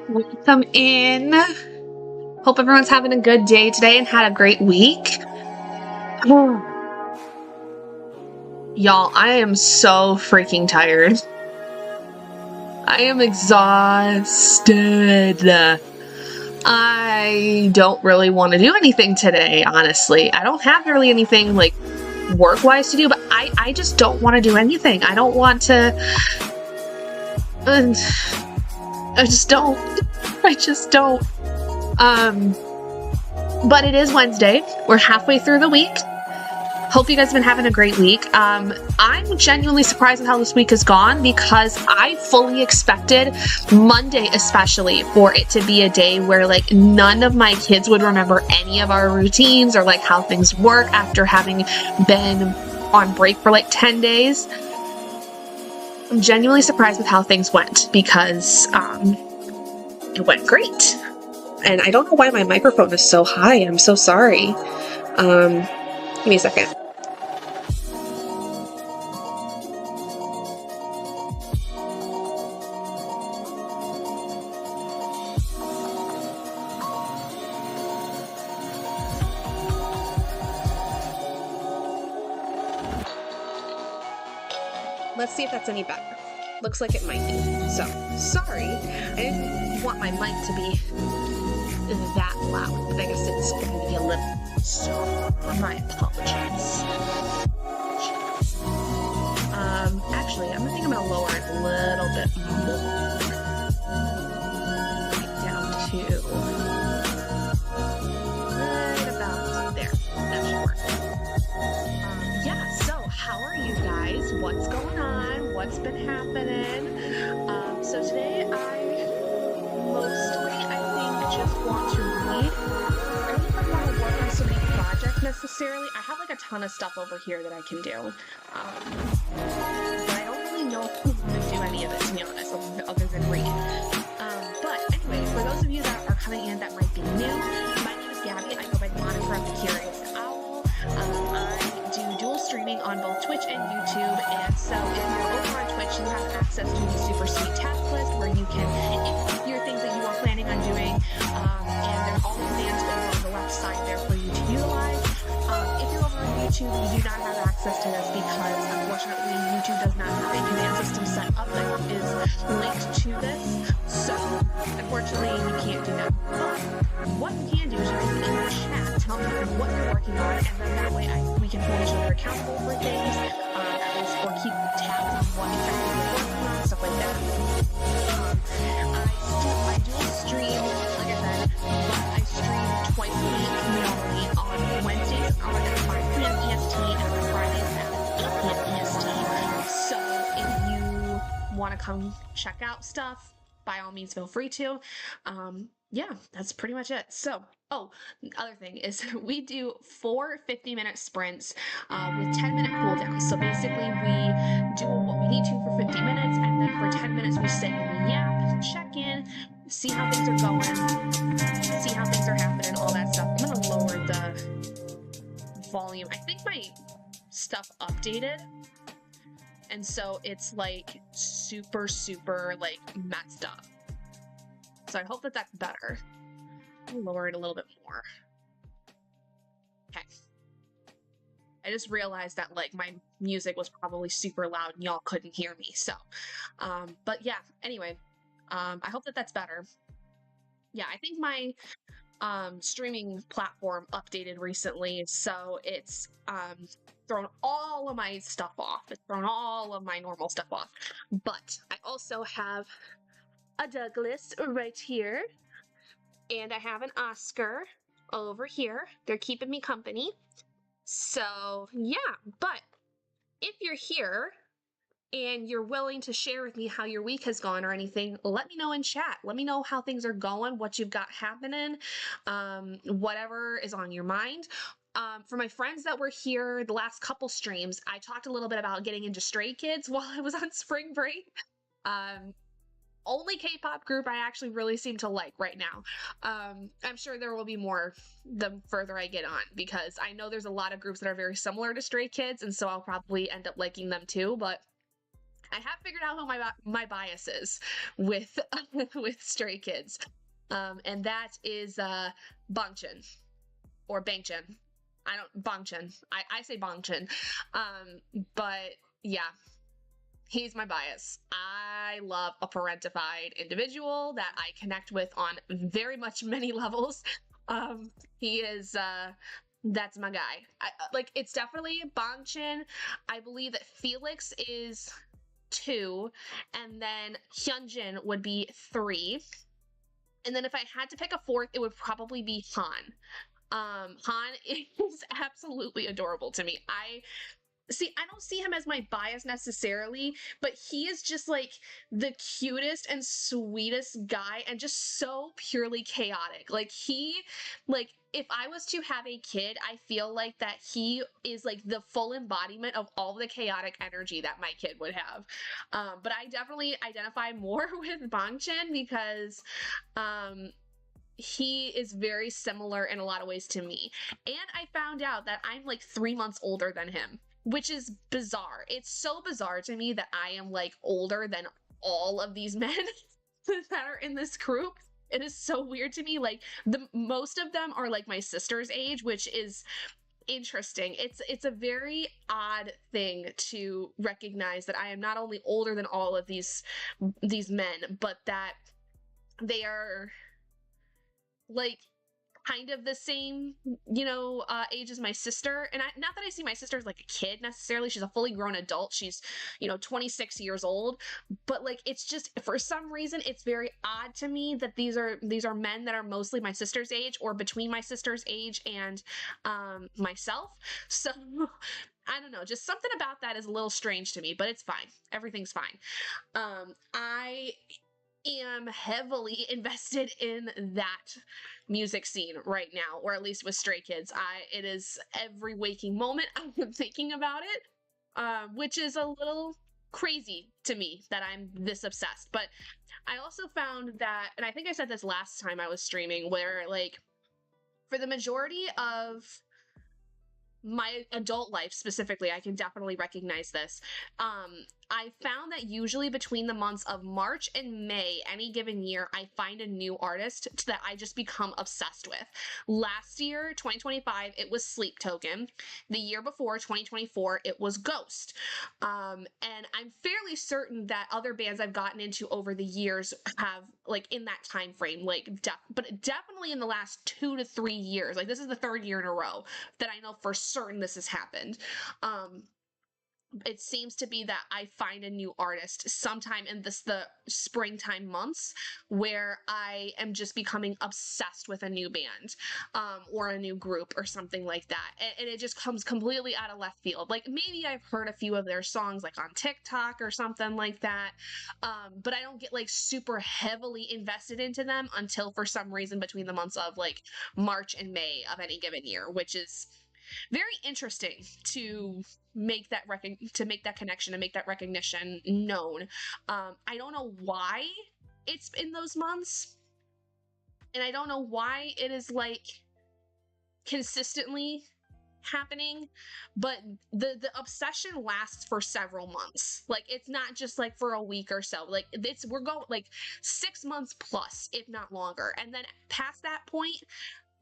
Welcome in. Hope everyone's having a good day today and had a great week. Y'all, I am so freaking tired. I am exhausted. I don't really want to do anything today, honestly. I don't have really anything like work-wise to do, but I just don't want to do anything. I don't want to. I just don't. I just don't. But it is Wednesday. We're halfway through the week. Hope you guys have been having a great week. I'm genuinely surprised with how this week has gone because I fully expected Monday especially for it to be a day where like none of my kids would remember any of our routines or like how things work after having been on break for like 10 days. I'm genuinely surprised with how things went because it went great. And I don't know why my microphone is so high. I'm so sorry. Give me a second. Let's see if that's any better. Looks like it might be. So, sorry. I didn't want my mic to be that loud, but I guess it's going to be a little. So, my apologies. Actually, I think I'm going to lower it a little bit more. Down to right about there. That should work. Yeah, so how are you guys? What's going on? What's been happening? So today I think, just want to read. I don't think I want to work on so many projects necessarily. I have like a ton of stuff over here that I can do. But I don't really know who to do any of it, to be honest, other than read. But anyway, for those of you that are coming in that might be new, my name is Gabby. I go by the moniker of the Curious Owl. I do dual streaming on both Twitch and YouTube, and so if you're over on Twitch, you have access to the super sweet task list where you can input your things that you are planning on doing, and there's all the commands over on the left side there for you to utilize. If you're over on YouTube, you do not have access to this because unfortunately YouTube does not have a command system set up that is linked to this, so unfortunately you can't do that. But what you can do is you can in the chat tell me what you're working on, and then that way we can hold each other accountable for things, or keep tabs on what exactly we're working on, stuff like that. I do stream, like I said, but I stream twice a week normally on Wednesdays at 5 p.m. EST and on Fridays at 8 p.m. EST. So if you want to come check out stuff, by all means feel free to. Yeah, that's pretty much it. So, the other thing is we do 4 50-minute sprints with 10-minute cooldowns. So basically we do what we need to for 50 minutes, and then for 10 minutes we sit and yap, check in, see how things are going, see how things are happening, all that stuff. I'm gonna lower the volume. I think my stuff updated, and so it's like super like messed up. So I hope that that's better. I'll lower it a little bit more. Okay. I just realized that like my music was probably super loud and y'all couldn't hear me. So, but yeah, anyway, I hope that that's better. Yeah, I think my streaming platform updated recently, so it's thrown all of my stuff off. It's thrown all of my normal stuff off. But I also have a Douglas right here, and I have an Oscar over here. They're keeping me company. So yeah, but if you're here and you're willing to share with me how your week has gone or anything, let me know in chat. Let me know how things are going, what you've got happening, whatever is on your mind. For my friends that were here the last couple streams, I talked a little bit about getting into Stray Kids while I was on spring break. Only K-pop group I actually really seem to like right now. I'm sure there will be more the further I get on, because I know there's a lot of groups that are very similar to Stray Kids, and so I'll probably end up liking them too, but I have figured out who my bias is with with Stray Kids, and that is Bangchan or Bangchan. Bangchan. I say Bangchan, but yeah, he's my bias. I love a parentified individual that I connect with on very much many levels. He is that's my guy. Like, it's definitely Bangchan. I believe that Felix is 2, and then Hyunjin would be 3. And then if I had to pick a 4th, it would probably be Han. Han is absolutely adorable to me. I don't see him as my bias necessarily, but he is just like the cutest and sweetest guy and just so purely chaotic. Like, if I was to have a kid, I feel like that he is like the full embodiment of all the chaotic energy that my kid would have. But I definitely identify more with Bangchan because he is very similar in a lot of ways to me. And I found out that I'm like 3 months older than him, which is bizarre. It's so bizarre to me that I am like older than all of these men that are in this group. It is so weird to me. Like, most of them are like my sister's age, which is interesting. It's a very odd thing to recognize that I am not only older than all of these men, but that they are like kind of the same, age as my sister. And not that I see my sister as like a kid necessarily. She's a fully grown adult. She's, 26 years old. But like, it's just, for some reason, it's very odd to me that these are men that are mostly my sister's age or between my sister's age and myself. So I don't know, just something about that is a little strange to me, but it's fine. Everything's fine. I am heavily invested in that music scene right now, or at least with Stray Kids. It is every waking moment I'm thinking about it, which is a little crazy to me that I'm this obsessed. But I also found that, and I think I said this last time I was streaming, where like for the majority of my adult life specifically, I can definitely recognize this. I found that usually between the months of March and May, any given year, I find a new artist that I just become obsessed with. Last year, 2025, it was Sleep Token. The year before, 2024, it was Ghost. And I'm fairly certain that other bands I've gotten into over the years have, like, in that time frame, like, but definitely in the last 2 to 3 years, like, this is the 3rd year in a row that I know for certain this has happened. It seems to be that I find a new artist sometime in the springtime months where I am just becoming obsessed with a new band, or a new group or something like that. And it just comes completely out of left field. Like, maybe I've heard a few of their songs like on TikTok or something like that. But I don't get like super heavily invested into them until for some reason between the months of like March and May of any given year, which is very interesting to make that connection and make that recognition known. I don't know why it's in those months, and I don't know why it is like consistently happening, but the obsession lasts for several months. Like, it's not just like for a week or so. Like, we're going like 6 months plus, if not longer. And then past that point,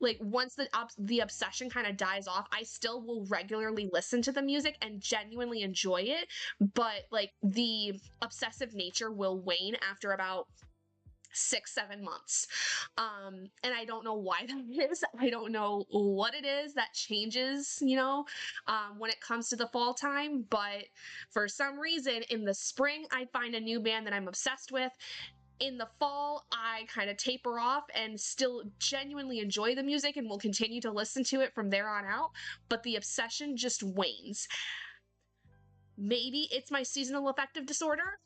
like, once the obsession kind of dies off, I still will regularly listen to the music and genuinely enjoy it, but like the obsessive nature will wane after about 6-7 months. And I don't know why that is. I don't know what it is that changes, when it comes to the fall time, but for some reason in the spring, I find a new band that I'm obsessed with. In the fall, I kind of taper off and still genuinely enjoy the music and will continue to listen to it from there on out, but the obsession just wanes. Maybe it's my seasonal affective disorder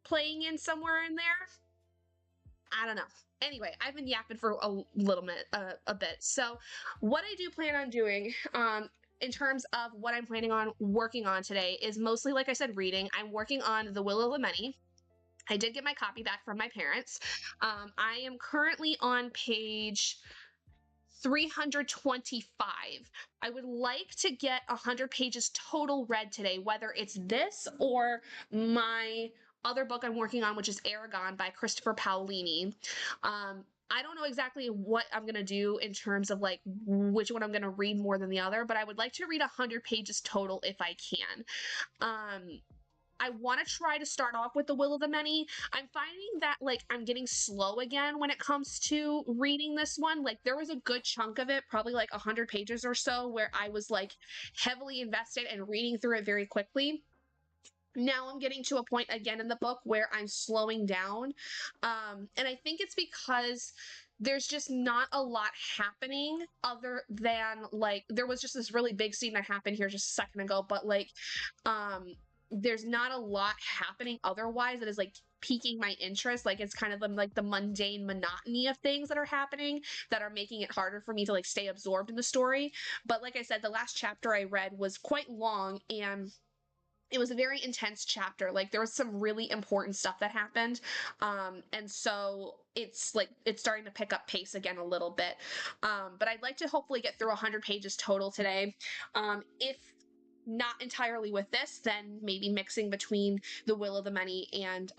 playing in somewhere in there. I don't know. Anyway, I've been yapping for a little bit, a bit. So what I do plan on doing, in terms of what I'm planning on working on today, is mostly, like I said, reading. I'm working on The Will of the Many. I did get my copy back from my parents. I am currently on page 325. I would like to get 100 pages total read today, whether it's this or my other book I'm working on, which is Eragon by Christopher Paolini. I don't know exactly what I'm going to do in terms of like which one I'm going to read more than the other, but I would like to read 100 pages total if I can. I want to try to start off with The Will of the Many. I'm finding that like I'm getting slow again when it comes to reading this one. Like there was a good chunk of it, probably like 100 pages or so, where I was like heavily invested and reading through it very quickly. Now I'm getting to a point again in the book where I'm slowing down. And I think it's because there's just not a lot happening other than like there was just this really big scene that happened here just a second ago, but like there's not a lot happening otherwise that is like piquing my interest. Like it's kind of like the mundane monotony of things that are happening that are making it harder for me to like stay absorbed in the story. But like I said, the last chapter I read was quite long and it was a very intense chapter. Like there was some really important stuff that happened. And so it's like it's starting to pick up pace again a little bit. But I'd like to hopefully get through 100 pages total today. If not entirely with this, then maybe mixing between The Will of the Many and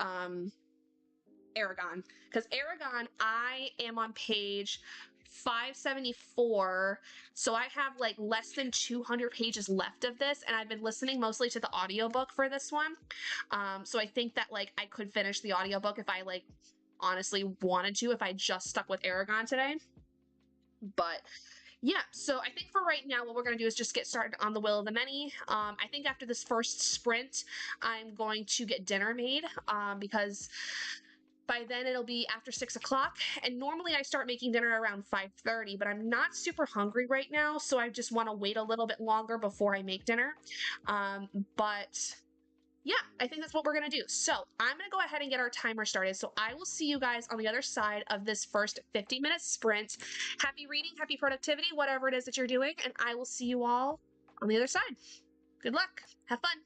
Eragon. Because Eragon, I am on page 574, so I have like less than 200 pages left of this, and I've been listening mostly to the audiobook for this one. So I think that like I could finish the audiobook if I like honestly wanted to, if I just stuck with Eragon today. But yeah, so I think for right now, what we're going to do is just get started on The Will of the Many. I think after this first sprint, I'm going to get dinner made because by then it'll be after 6 o'clock. And normally I start making dinner around 5:30, but I'm not super hungry right now, so I just want to wait a little bit longer before I make dinner. But yeah, I think that's what we're going to do. So I'm going to go ahead and get our timer started. So I will see you guys on the other side of this first 50-minute sprint. Happy reading, happy productivity, whatever it is that you're doing. And I will see you all on the other side. Good luck. Have fun.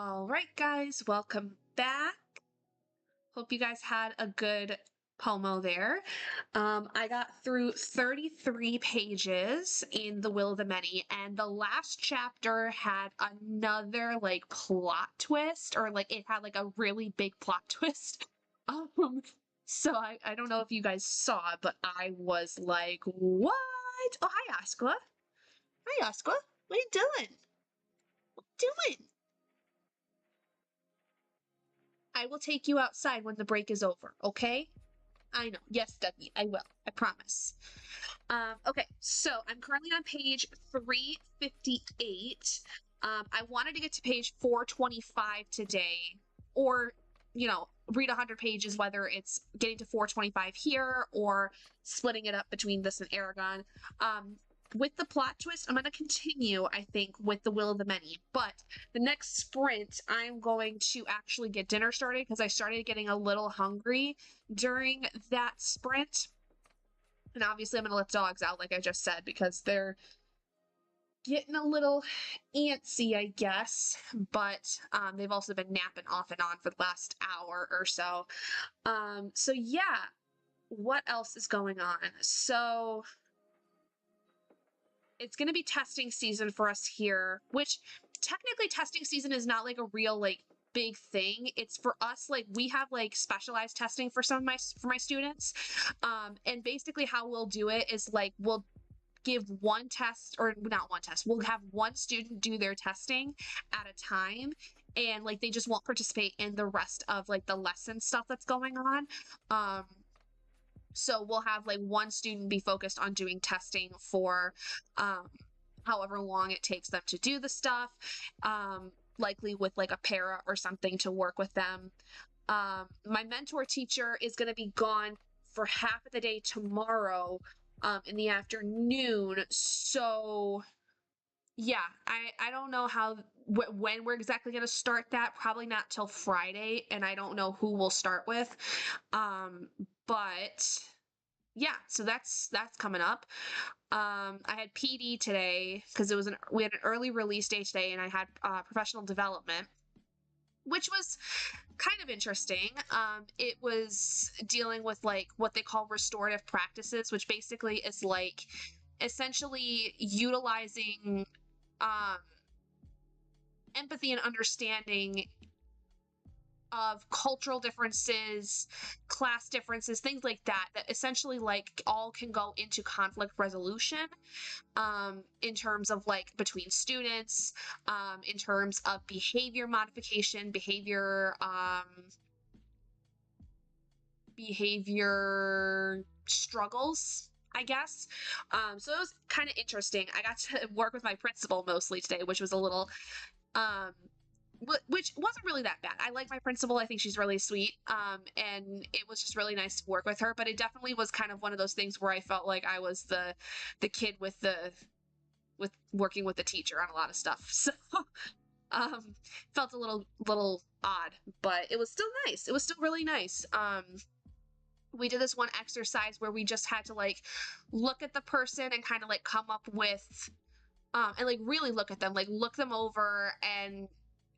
All right, guys, welcome back. Hope you guys had a good Pomo there. I got through 33 pages in The Will of the Many, and the last chapter had another like plot twist, or like it had like a really big plot twist. So I don't know if you guys saw it, but I was like, what? Oh, hi, Askla. Hi, Askla. What are you doing? What are you doing? I will take you outside when the break is over, okay? I know. Yes, Dougie, I will. I promise. Okay, so I'm currently on page 358. I wanted to get to page 425 today, or, you know, read 100 pages, whether it's getting to 425 here or splitting it up between this and Aragon. With the plot twist, I'm going to continue, I think, with The Will of the Many. But the next sprint, I'm going to actually get dinner started because I started getting a little hungry during that sprint. And obviously, I'm going to let the dogs out, like I just said, because they're getting a little antsy, I guess. But they've also been napping off and on for the last hour or so. So, yeah. What else is going on? So it's going to be testing season for us here, which technically testing season is not like a real like big thing. It's for us, like we have like specialized testing for some of my students. And basically how we'll do it is like we'll give one test, or not one test, we'll have one student do their testing at a time, and like they just won't participate in the rest of like the lesson stuff that's going on. So we'll have like one student be focused on doing testing for however long it takes them to do the stuff, likely with like a para or something to work with them. My mentor teacher is going to be gone for half of the day tomorrow in the afternoon. So yeah, I don't know how when we're exactly going to start that. Probably not till Friday, and I don't know who we'll start with. But yeah, so that's coming up. I had PD today because we had an early release day today, and I had professional development, which was kind of interesting. It was dealing with like what they call restorative practices, which basically is like essentially utilizing empathy and understanding of cultural differences, class differences, things like that, that essentially like all can go into conflict resolution, in terms of like between students, in terms of behavior modification, behavior struggles, I guess. So it was kind of interesting. I got to work with my principal mostly today, which was a little which wasn't really that bad. I like my principal. I think she's really sweet. And it was just really nice to work with her, but it definitely was kind of one of those things where I felt like I was the kid with working with the teacher on a lot of stuff. So felt a little odd, but it was still nice. It was still really nice. We did this one exercise where we just had to like look at the person and kind of like come up with and like really look at them, like look them over and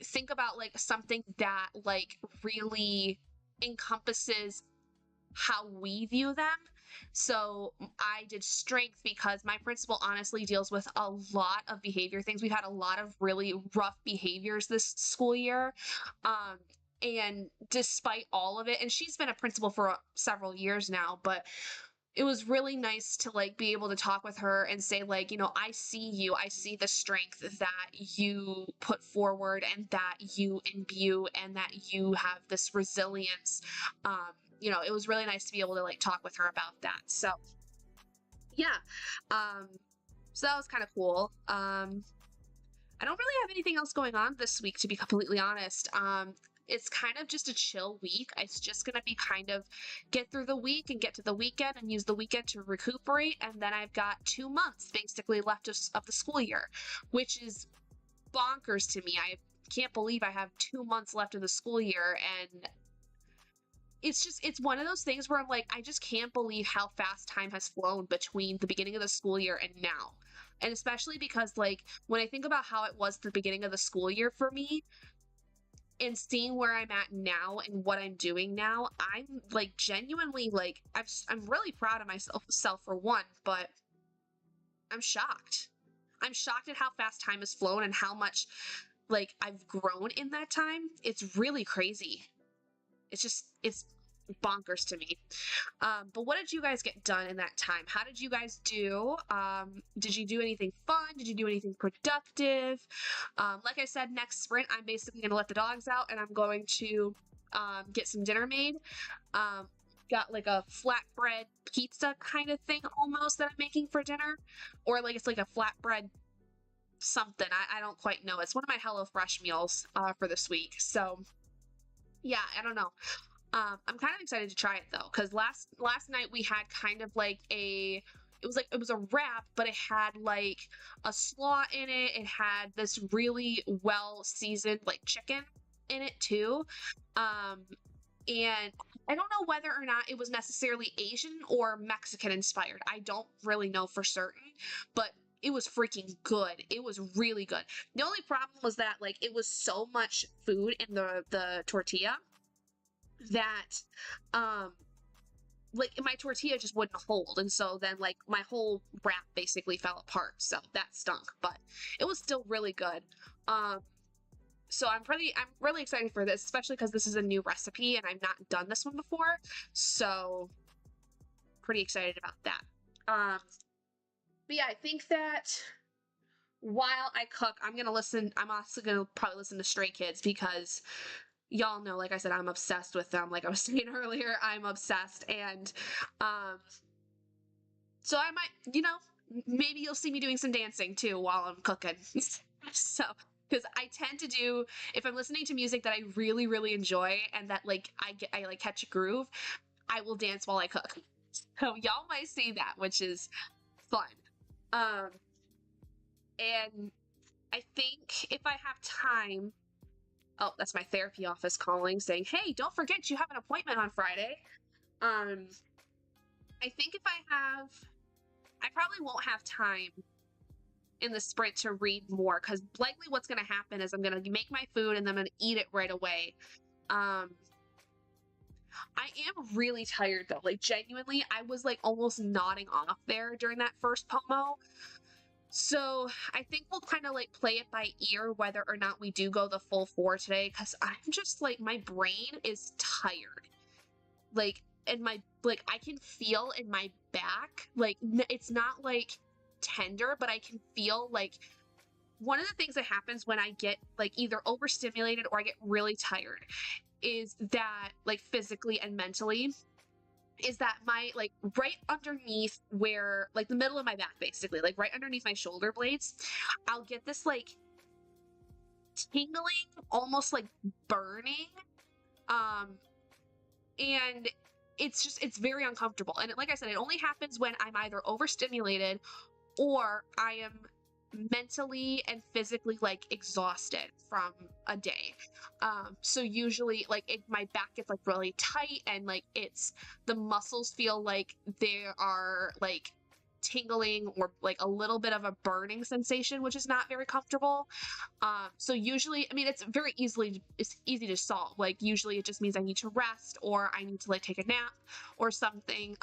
think about like something that like really encompasses how we view them. So I did strength because my principal honestly deals with a lot of behavior things. We've had a lot of really rough behaviors this school year. And despite all of it, and she's been a principal for several years now, but it was really nice to like be able to talk with her and say like, you know, I see you, I see the strength that you put forward and that you imbue and that you have this resilience. You know, it was really nice to be able to like talk with her about that. So yeah, so that was kind of cool. I don't really have anything else going on this week, to be completely honest. It's kind of just a chill week. It's just going to be kind of get through the week and get to the weekend and use the weekend to recuperate. And then I've got 2 months basically left of the school year, which is bonkers to me. I can't believe I have 2 months left of the school year. And it's one of those things where I'm like, I just can't believe how fast time has flown between the beginning of the school year and now. And especially because like when I think about how it was at the beginning of the school year for me, and seeing where I'm at now and what I'm doing now, I'm like genuinely like I'm really proud of myself for one, but I'm shocked. I'm shocked at how fast time has flown and how much like I've grown in that time. It's really crazy. It's bonkers to me. But what did you guys get done in that time? How did you guys do? Did you do anything fun? Did you do anything productive? Like I said, next sprint, I'm basically going to let the dogs out and I'm going to get some dinner made. Got like a flatbread pizza kind of thing almost that I'm making for dinner. Or like it's like a flatbread something. I don't quite know. It's one of my HelloFresh meals for this week. So yeah, I don't know. I'm kind of excited to try it though, because last night we had kind of like it was a wrap, but it had like a slaw in it. It had this really well seasoned like chicken in it too. And I don't know whether or not it was necessarily Asian or Mexican inspired. I don't really know for certain, but it was freaking good. It was really good. The only problem was that like it was so much food in the tortilla that like my tortilla just wouldn't hold, and so then like my whole wrap basically fell apart, so that stunk, but it was still really good. So I'm really excited for this, especially because this is a new recipe and I've not done this one before, so pretty excited about that. But yeah, I think that while I cook, I'm also gonna probably listen to Stray Kids, because y'all know, like I said, I'm obsessed with them. Like I was saying earlier, I'm obsessed. And so I might, maybe you'll see me doing some dancing too while I'm cooking. So, because I tend to do, if I'm listening to music that I really, really enjoy and that like I like catch a groove, I will dance while I cook. So y'all might see that, which is fun. And I think if I have time, oh, that's my therapy office calling saying, hey, don't forget you have an appointment on Friday. I think if I probably won't have time in the sprint to read more, because likely what's going to happen is I'm going to make my food and then I'm going to eat it right away. I am really tired though. Like genuinely, I was like almost nodding off there during that first pomo. So I think we'll kind of like play it by ear whether or not we do go the full 4 today, because I'm just like, my brain is tired. Like, and I can feel in my back, like it's not like tender, but I can feel like one of the things that happens when I get like either overstimulated or I get really tired is that, like physically and mentally, is that my like right underneath where like the middle of my back, basically like right underneath my shoulder blades, I'll get this like tingling, almost like burning, and it's very uncomfortable. And like I said, it only happens when I'm either overstimulated or I am mentally and physically like exhausted from a day. So usually like my back gets like really tight and like the muscles feel like they are like tingling or like a little bit of a burning sensation, which is not very comfortable. So usually, I mean, it's easy to solve. Like usually it just means I need to rest or I need to like take a nap or something.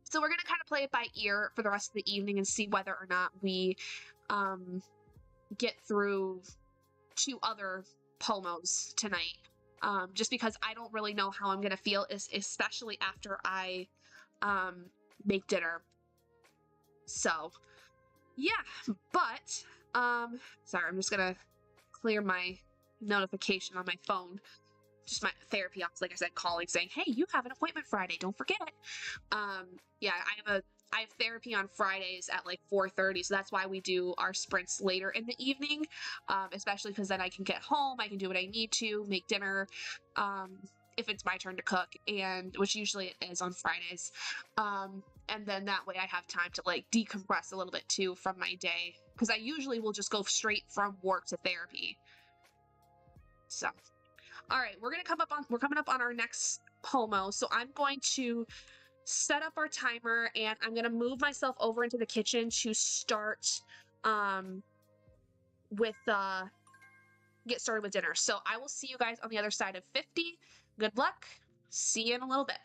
So we're going to kind of play it by ear for the rest of the evening and see whether or not we get through 2 other pomos tonight. Just because I don't really know how I'm going to feel, especially after I make dinner. So, yeah. But, sorry, I'm just going to clear my notification on my phone. Just my therapy office, like I said, calling saying, hey, you have an appointment Friday, don't forget. Yeah, I have therapy on Fridays at like 4:30, so that's why we do our sprints later in the evening, especially because then I can get home, I can do what I need to, make dinner, if it's my turn to cook, and which usually it is on Fridays. And then that way I have time to like decompress a little bit too from my day, because I usually will just go straight from work to therapy. So, all right, we're coming up on our next pomo, so I'm going to set up our timer and I'm going to move myself over into the kitchen to start with get started with dinner. So I will see you guys on the other side of 50. Good luck. See you in a little bit.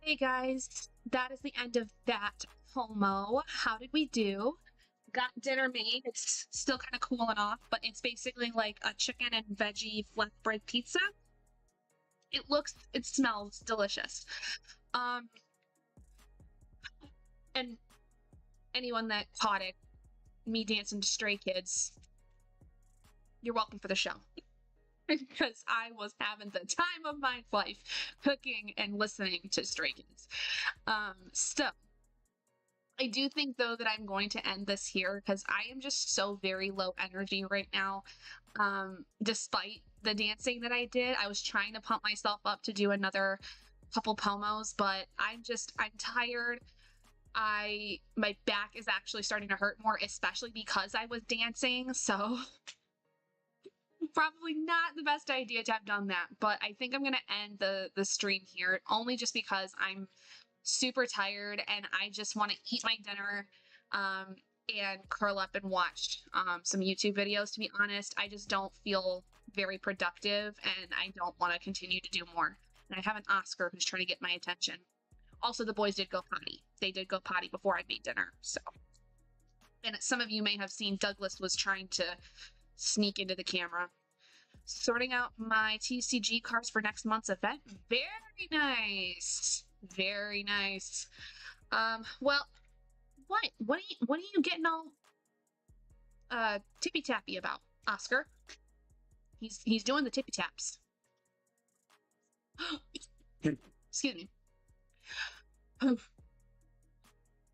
Okay, guys, that is the end of that Homo. How did we do? Got dinner made. It's still kind of cooling off, but it's basically like a chicken and veggie flatbread pizza. It smells delicious. And anyone that caught it, me dancing to Stray Kids, you're welcome for the show. Because I was having the time of my life cooking and listening to Stray Kids. So, I do think, though, that I'm going to end this here because I am just so very low energy right now. Despite the dancing that I did, I was trying to pump myself up to do another couple pomos, but I'm tired. My back is actually starting to hurt more, especially because I was dancing, so probably not the best idea to have done that, but I think I'm gonna end the stream here, only just because I'm super tired and I just want to eat my dinner and curl up and watch some YouTube videos. To be honest, I just don't feel very productive and I don't want to continue to do more. And I have an Oscar who's trying to get my attention. Also, the boys did go potty. They did go potty before I made dinner. So, and some of you may have seen Douglas was trying to sneak into the camera. Sorting out my TCG cards for next month's event. Very nice. Very nice. Well, what are you getting all tippy tappy about, Oscar? He's doing the tippy taps. Excuse me.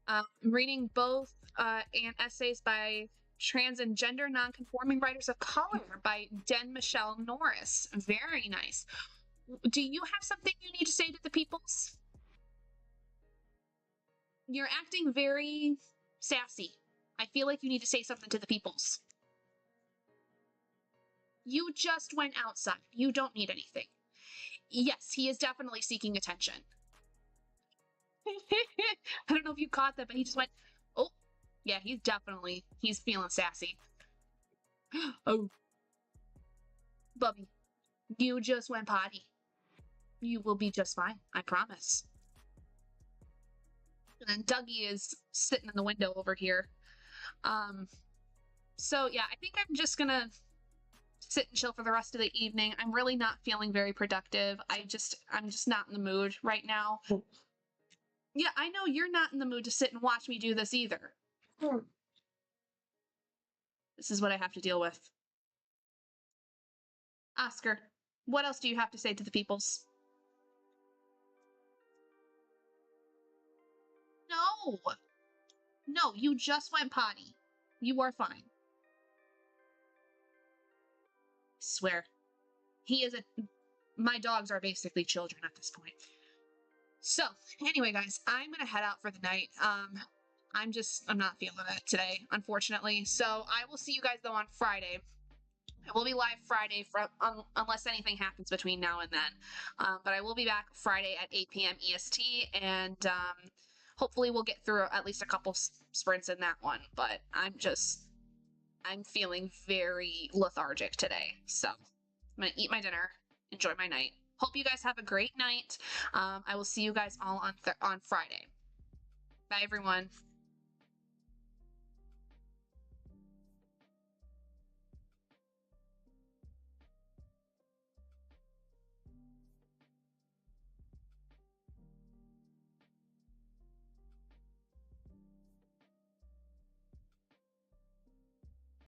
I'm reading both and essays by Trans and Gender Nonconforming Writers of Color by Den Michelle Norris. Very nice. Do you have something you need to say to the peoples? You're acting very sassy. I feel like you need to say something to the peoples. You just went outside. You don't need anything. Yes, he is definitely seeking attention. I don't know if you caught that, but he just went, oh, yeah, he's feeling sassy. Oh. Bubby, you just went potty. You will be just fine, I promise. And then Dougie is sitting in the window over here. So yeah, I think I'm just gonna sit and chill for the rest of the evening. I'm really not feeling very productive. I'm just not in the mood right now. Yeah, I know you're not in the mood to sit and watch me do this either. This is what I have to deal with. Oscar, what else do you have to say to the peoples? No! No, you just went potty. You are fine. I swear. My dogs are basically children at this point. So, anyway, guys, I'm gonna head out for the night. I'm not feeling it today, unfortunately. So, I will see you guys, though, on Friday. I will be live Friday, unless anything happens between now and then. But I will be back Friday at 8 p.m. EST, and hopefully we'll get through at least a couple sprints in that one. But I'm feeling very lethargic today. So, I'm going to eat my dinner, enjoy my night. Hope you guys have a great night. I will see you guys all on Friday. Bye, everyone.